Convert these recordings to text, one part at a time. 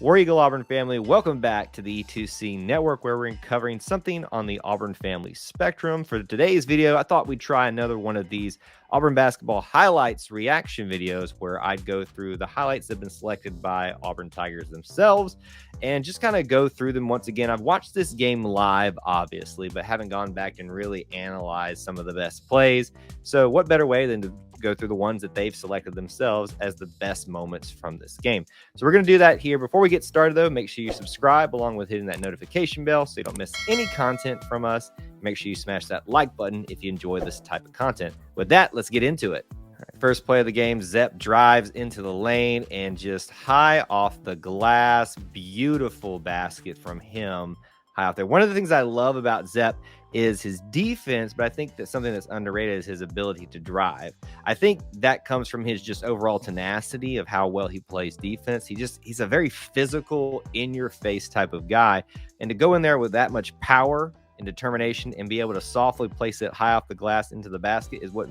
War Eagle Auburn family, welcome back to the E2C Network, where we're covering something on the Auburn family spectrum. For today's video, I thought we'd try another one of these Auburn basketball highlights reaction videos where I'd go through the highlights that have been selected by Auburn Tigers themselves and just kind of go through them once again. I've watched this game live, obviously, but haven't gone back and really analyzed some of the best plays. So what better way than to go through the ones that they've selected themselves as the best moments from this game. So we're going to do that here. Before we get started, though, make sure you subscribe along with hitting that notification bell so you don't miss any content from us. Make sure you smash that like button if you enjoy this type of content. With that, let's get into it. All right, first play of the game, Zepp drives into the lane and just high off the glass. Beautiful basket from him high out there. One of the things I love about Zepp is his defense, but I think that something that's underrated is his ability to drive. I think that comes from his just overall tenacity of how well he plays defense. He's a very physical, in-your-face type of guy, and to go in there with that much power and determination and be able to softly place it high off the glass into the basket is what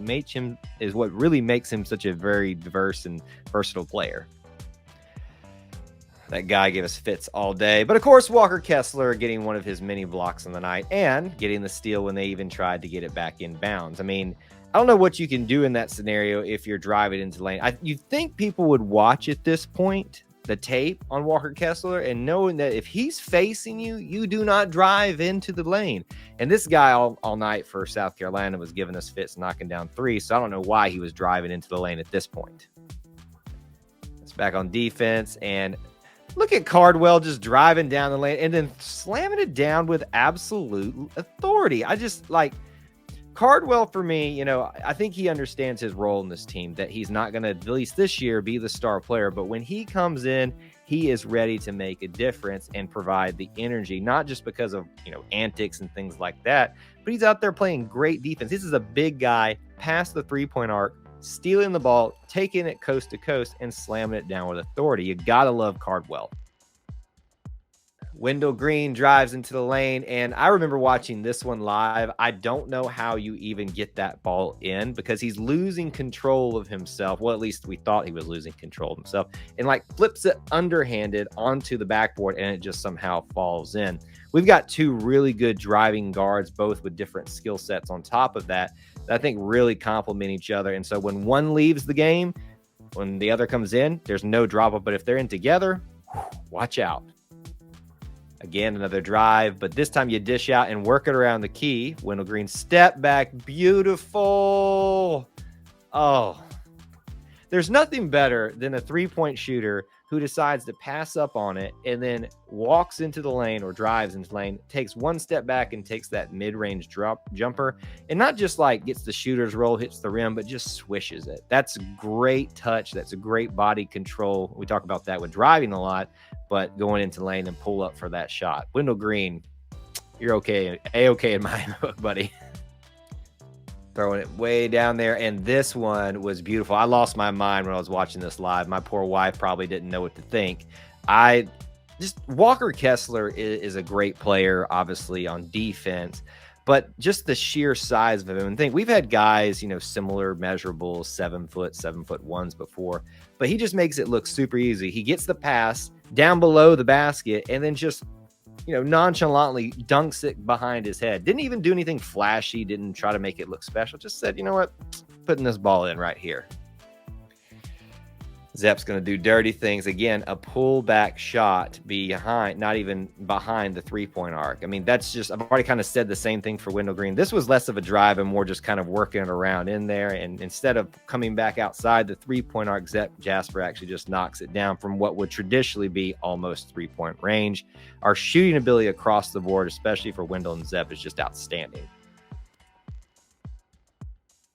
really makes him such a very diverse and versatile player. That guy gave us fits all day. But, of course, Walker Kessler getting one of his many blocks on the night and getting the steal when they even tried to get it back in bounds. I mean, I don't know what you can do in that scenario if you're driving into the lane. You'd think people would watch at this point the tape on Walker Kessler and knowing that if he's facing you, you do not drive into the lane. And this guy all night for South Carolina was giving us fits, knocking down threes. So I don't know why he was driving into the lane at this point. It's back on defense, and look at Cardwell just driving down the lane and then slamming it down with absolute authority. I just like Cardwell for me, I think he understands his role in this team, that he's not going to, at least this year, be the star player. But when he comes in, he is ready to make a difference and provide the energy, not just because of, antics and things like that, but he's out there playing great defense. This is a big guy past the three-point arc, stealing the ball, taking it coast to coast, and slamming it down with authority. You gotta love Cardwell. Wendell Green drives into the lane, and I remember watching this one live. I don't know how you even get that ball in because he's losing control of himself. Well, at least we thought he was losing control of himself, and flips it underhanded onto the backboard, and it just somehow falls in. We've got two really good driving guards, both with different skill sets on top of that I think really complement each other. And so when one leaves the game, when the other comes in, there's no drop up. But if they're in together, watch out. Again, another drive, but this time you dish out and work it around the key. Wendell Green step back. Beautiful. Oh, there's nothing better than a three-point shooter who decides to pass up on it and then walks into the lane or drives into the lane, takes one step back and takes that mid-range jumper, and not just gets the shooter's roll, hits the rim, but just swishes it. That's great touch. That's a great body control. We talk about that with driving a lot, but going into the lane and pull up for that shot. Wendell Green, you're okay. A-okay in my book, buddy. Throwing it way down there, and this one was beautiful. I lost my mind when I was watching this live. My poor wife probably didn't know what to think. Walker Kessler is a great player, obviously, on defense, but just the sheer size of him. And think we've had guys, similar measurables, 7 foot, 7'1" before, but he just makes it look super easy. He gets the pass down below the basket and then just nonchalantly dunks it behind his head. Didn't even do anything flashy. Didn't try to make it look special. Just said, you know what? Putting this ball in right here. Zepp's going to do dirty things. Again, a pullback shot behind, not even behind the three-point arc. I mean, that's just, I've already kind of said the same thing for Wendell Green. This was less of a drive and more just kind of working it around in there. And instead of coming back outside the three-point arc, Zepp Jasper actually just knocks it down from what would traditionally be almost three-point range. Our shooting ability across the board, especially for Wendell and Zepp, is just outstanding.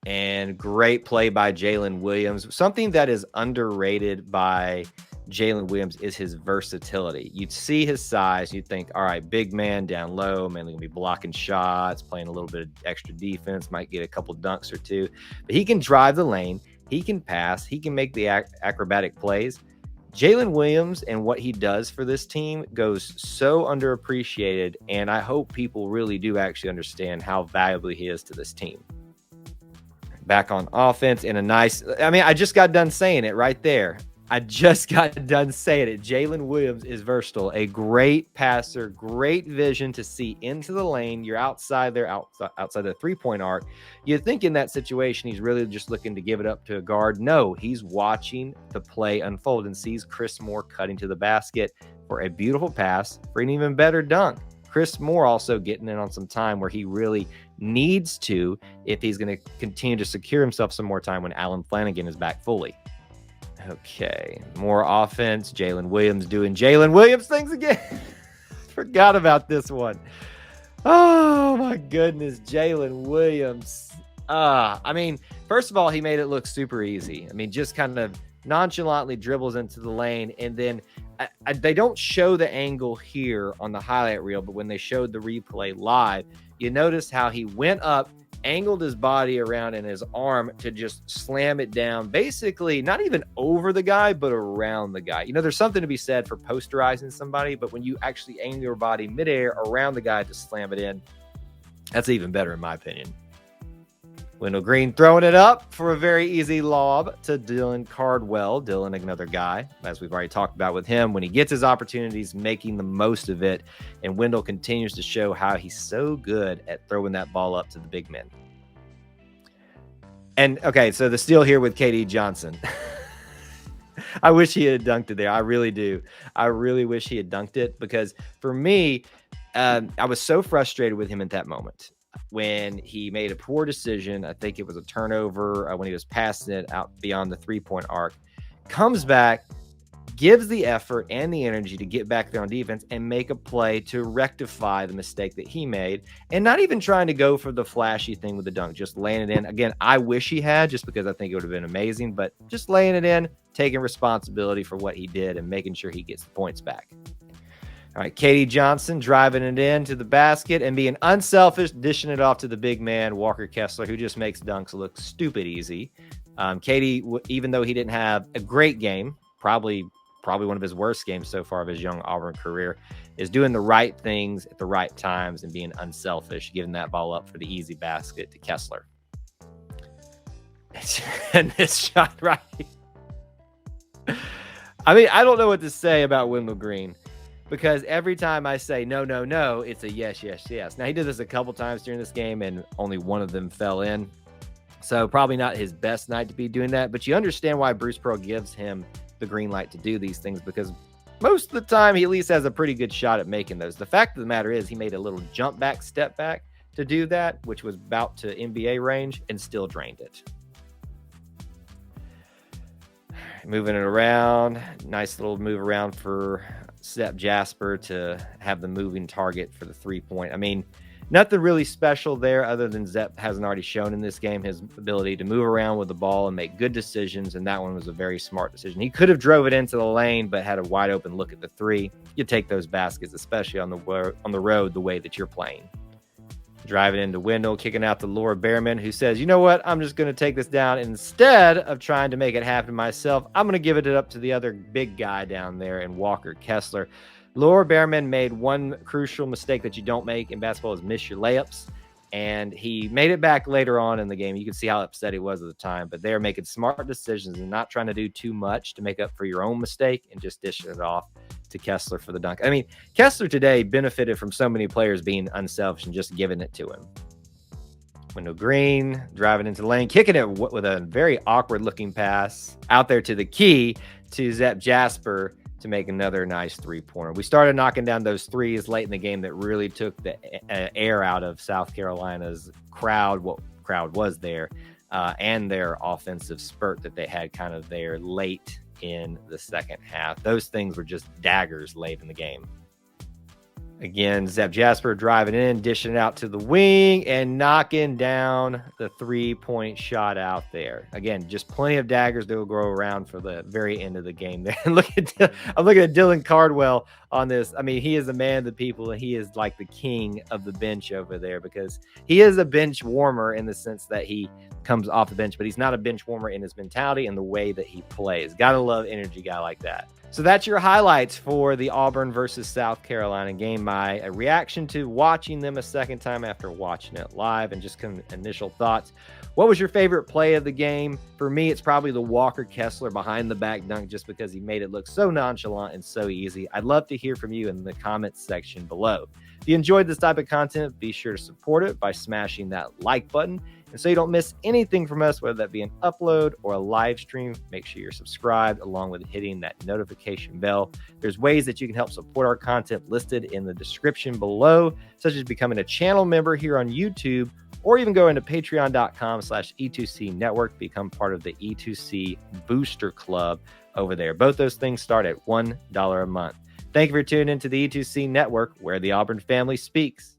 And great play by Jalen Williams. Something that is underrated by Jalen Williams is his versatility. You'd see his size, you'd think, all right, big man down low, mainly going to be blocking shots, playing a little bit of extra defense, might get a couple dunks or two. But he can drive the lane, he can pass, he can make the acrobatic plays. Jalen Williams and what he does for this team goes so underappreciated, and I hope people really do actually understand how valuable he is to this team. Back on offense in a nice, I just got done saying it right there. I just got done saying it. Jalen Williams is versatile, a great passer, great vision to see into the lane. You're outside there, outside the three-point arc. You think in that situation he's really just looking to give it up to a guard. No, he's watching the play unfold and sees Chris Moore cutting to the basket for a beautiful pass for an even better dunk. Chris Moore also getting in on some time where he really needs to if he's going to continue to secure himself some more time when Alan Flanagan is back fully. Okay, more offense. Jalen Williams doing Jalen Williams things again. Forgot about this one. Oh, my goodness. Jalen Williams. I mean, first of all, he made it look super easy. I mean, just kind of nonchalantly dribbles into the lane. And then they don't show the angle here on the highlight reel, but when they showed the replay live, you notice how he went up, angled his body around in his arm to just slam it down, basically not even over the guy, but around the guy. You know, there's something to be said for posterizing somebody, but when you actually angle your body midair around the guy to slam it in, that's even better in my opinion. Wendell Green throwing it up for a very easy lob to Dylan Cardwell. Dylan, another guy, as we've already talked about with him, when he gets his opportunities, making the most of it. And Wendell continues to show how he's so good at throwing that ball up to the big men. And, okay, so the steal here with KD Johnson. I wish he had dunked it there. I really do. I really wish he had dunked it because for me, I was so frustrated with him at that moment. When he made a poor decision, I think it was a turnover when he was passing it out beyond the three-point arc, comes back, gives the effort and the energy to get back there on defense and make a play to rectify the mistake that he made, and not even trying to go for the flashy thing with the dunk, just laying it in. Again, I wish he had, just because I think it would have been amazing, but just laying it in, taking responsibility for what he did and making sure he gets the points back. All right, KD Johnson driving it in to the basket and being unselfish, dishing it off to the big man, Walker Kessler, who just makes dunks look stupid easy. KD, even though he didn't have a great game, probably one of his worst games so far of his young Auburn career, is doing the right things at the right times and being unselfish, giving that ball up for the easy basket to Kessler. And this shot right. I mean, I don't know what to say about Wendell Green. Because every time I say no, no, no, it's a yes, yes, yes. Now, he did this a couple times during this game, and only one of them fell in. So probably not his best night to be doing that. But you understand why Bruce Pearl gives him the green light to do these things, because most of the time he at least has a pretty good shot at making those. The fact of the matter is he made a little jump back, step back to do that, which was about to NBA range, and still drained it. Moving it around. Nice little move around for Zep Jasper to have the moving target for the three-point. I mean, nothing really special there other than Zep hasn't already shown in this game his ability to move around with the ball and make good decisions, and that one was a very smart decision. He could have drove it into the lane, but had a wide open look at the three. You take those baskets, especially on the road the way that you're playing. Driving into Wendell, kicking out to Laura Behrman, who says, you know what, I'm just going to take this down. Instead of trying to make it happen myself, I'm going to give it up to the other big guy down there in Walker Kessler. Laura Behrman made one crucial mistake that you don't make in basketball is miss your layups. And he made it back later on in the game. You can see how upset he was at the time, but they're making smart decisions and not trying to do too much to make up for your own mistake and just dishing it off to Kessler for the dunk. I mean, Kessler today benefited from so many players being unselfish and just giving it to him. Wendell Green driving into the lane, kicking it with a very awkward looking pass out there to the key to Zep Jasper to make another nice three-pointer. We started knocking down those threes late in the game that really took the air out of South Carolina's crowd, what crowd was there, and their offensive spurt that they had kind of there late in the second half. Those things were just daggers late in the game. Again, Zep Jasper driving in, dishing it out to the wing, and knocking down the three-point shot out there. Again, just plenty of daggers that will go around for the very end of the game there. I'm looking at Dylan Cardwell on this. I mean, he is a man of the people, and he is like the king of the bench over there because he is a bench warmer in the sense that he comes off the bench, but he's not a bench warmer in his mentality and the way that he plays. Gotta love energy guy like that. So that's your highlights for the Auburn versus South Carolina game. My reaction to watching them a second time after watching it live and just initial thoughts. What was your favorite play of the game? For me, it's probably the Walker Kessler behind the back dunk, just because he made it look so nonchalant and so easy. I'd love to hear from you in the comments section below. If you enjoyed this type of content, be sure to support it by smashing that like button. And so you don't miss anything from us, whether that be an upload or a live stream, make sure you're subscribed along with hitting that notification bell. There's ways that you can help support our content listed in the description below, such as becoming a channel member here on YouTube, or even go into patreon.com/E2C network, become part of the E2C Booster Club over there. Both those things start at $1 a month. Thank you for tuning into the E2C network, where the Auburn family speaks.